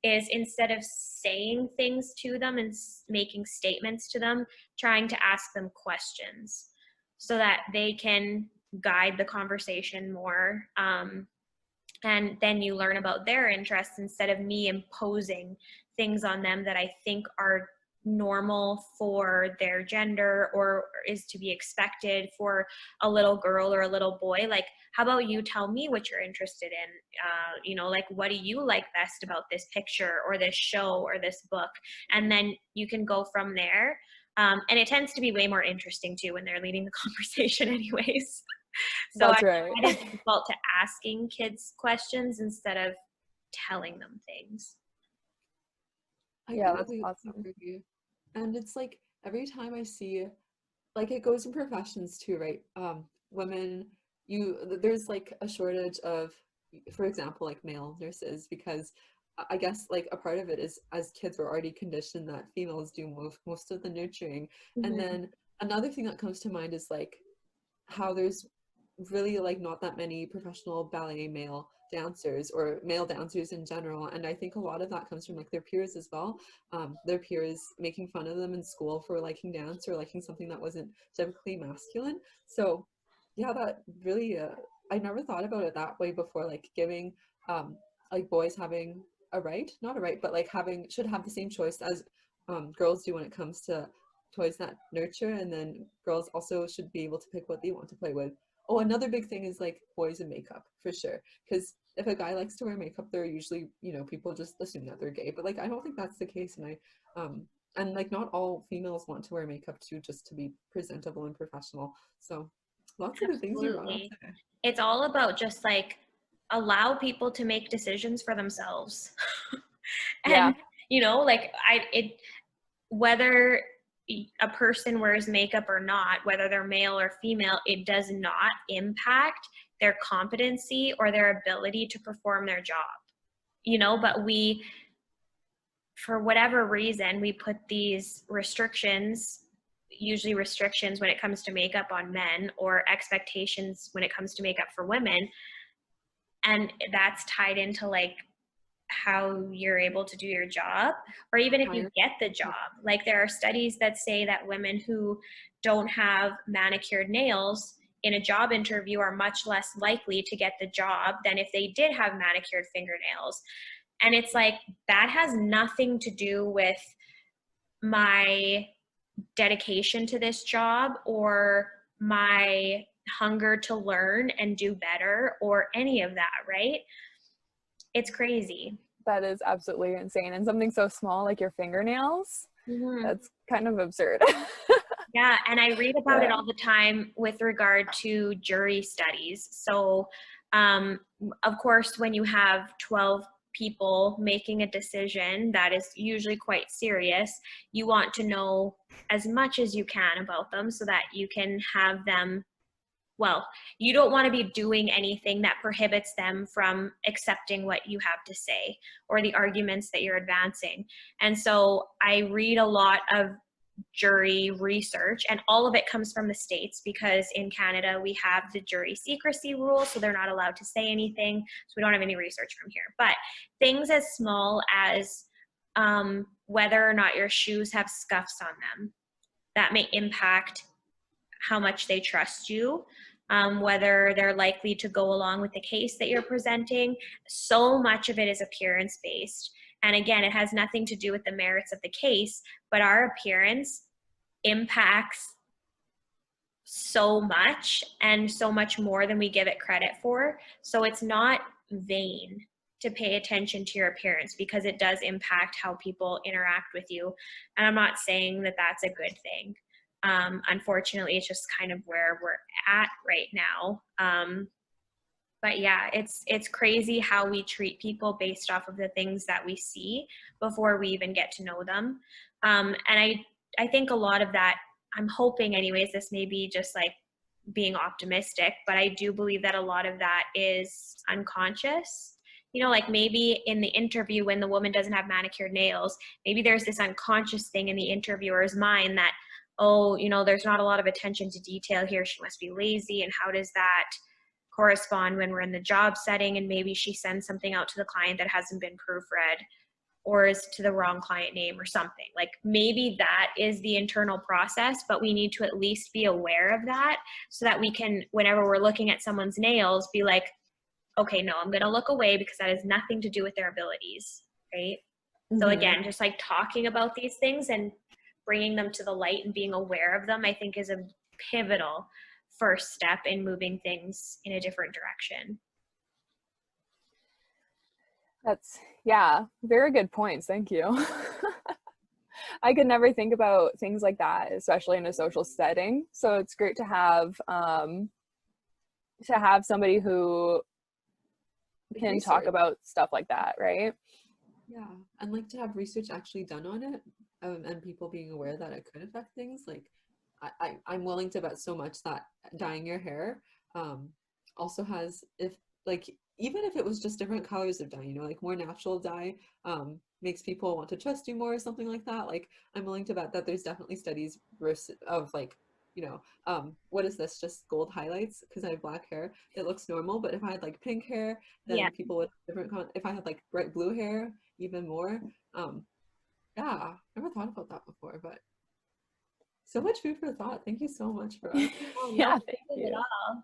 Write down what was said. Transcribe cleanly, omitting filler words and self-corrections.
is instead of saying things to them and making statements to them, trying to ask them questions so that they can guide the conversation more. And then you learn about their interests instead of me imposing things on them that I think are normal for their gender or is to be expected for a little girl or a little boy. Like, how about you tell me what you're interested in? Like, what do you like best about this picture or this show or this book? And then you can go from there. And it tends to be way more interesting too when they're leading the conversation anyways. So I That's right. try to default to asking kids questions instead of telling them things. I Yeah, that's completely awesome. agree. And it's like every time I see, like it goes in professions too, right? Women, there's like a shortage of, for example, like male nurses, because I guess like a part of it is as kids we're already conditioned that females do most of the nurturing. And Mm-hmm. then another thing that comes to mind is like how there's really like not that many professional ballet male dancers or male dancers in general, and I think a lot of that comes from like their peers as well. Their peers making fun of them in school for liking dance or liking something that wasn't typically masculine. So yeah, that really I never thought about it that way before, like giving like boys having a right, not a right, but like having should have the same choice as girls do when it comes to toys that nurture, and then girls also should be able to pick what they want to play with. Oh, another big thing is like boys and makeup for sure. Because if a guy likes to wear makeup, they're usually, people just assume that they're gay. But like, I don't think that's the case. And like, not all females want to wear makeup too, just to be presentable and professional. So lots of the things you brought up Absolutely. there. It's all about just like allow people to make decisions for themselves. Yeah. And like whether a person wears makeup or not, whether they're male or female, it does not impact their competency or their ability to perform their job. But for whatever reason, we put these restrictions, usually restrictions when it comes to makeup on men, or expectations when it comes to makeup for women. And that's tied into like how you're able to do your job, or even if you get the job. Like there are studies that say that women who don't have manicured nails in a job interview are much less likely to get the job than if they did have manicured fingernails. And it's like, that has nothing to do with my dedication to this job or my hunger to learn and do better or any of that, right? It's crazy. That is absolutely insane. And something so small like your fingernails, Mm-hmm. that's kind of absurd. Yeah, and I read about it Yeah. all the time with regard to jury studies. So, of course, when you have 12 people making a decision that is usually quite serious, you want to know as much as you can about them so that you can have them. Well, you don't want to be doing anything that prohibits them from accepting what you have to say or the arguments that you're advancing. And so I read a lot of jury research, and all of it comes from the States because in Canada we have the jury secrecy rule, so they're not allowed to say anything. So we don't have any research from here. But things as small as whether or not your shoes have scuffs on them, that may impact how much they trust you, whether they're likely to go along with the case that you're presenting. So much of it is appearance based. And again, it has nothing to do with the merits of the case, but our appearance impacts so much and so much more than we give it credit for. So it's not vain to pay attention to your appearance because it does impact how people interact with you. And I'm not saying that that's a good thing. Unfortunately, it's just kind of where we're at right now. But yeah, it's crazy how we treat people based off of the things that we see before we even get to know them. And I think a lot of that, I'm hoping anyways, this may be just like being optimistic, but I do believe that a lot of that is unconscious. Like maybe in the interview when the woman doesn't have manicured nails, maybe there's this unconscious thing in the interviewer's mind that, oh, there's not a lot of attention to detail here. She must be lazy. And how does that correspond when we're in the job setting? And maybe she sends something out to the client that hasn't been proofread, Ours to the wrong client name or something. Like maybe that is the internal process, but we need to at least be aware of that so that we can, whenever we're looking at someone's nails, be like, okay, no, I'm going to look away because that has nothing to do with their abilities, right? So again, just like talking about these things and bringing them to the light and being aware of them, I think is a pivotal first step in moving things in a different direction. That's, yeah, very good points. Thank you. I could never think about things like that, especially in a social setting. So it's great to have somebody who Like can talk research. about stuff like that, right? Yeah, and like to have research actually done on it, and people being aware that it could affect things. Like, I'm willing to bet so much that dyeing your hair, also has, if like, even if it was just different colors of dye, you know, like more natural dye, makes people want to trust you more or something like that. Like, I'm willing to bet that there's definitely studies versus of like, you know, what is this? Just gold highlights because I have black hair. It looks normal, but if I had like pink hair, Yeah. then people would different. If I had like bright blue hair, even more. Yeah, never thought about that before, but so much food for thought. Thank you so much for us. Oh, no, Yeah, thank not at you. all.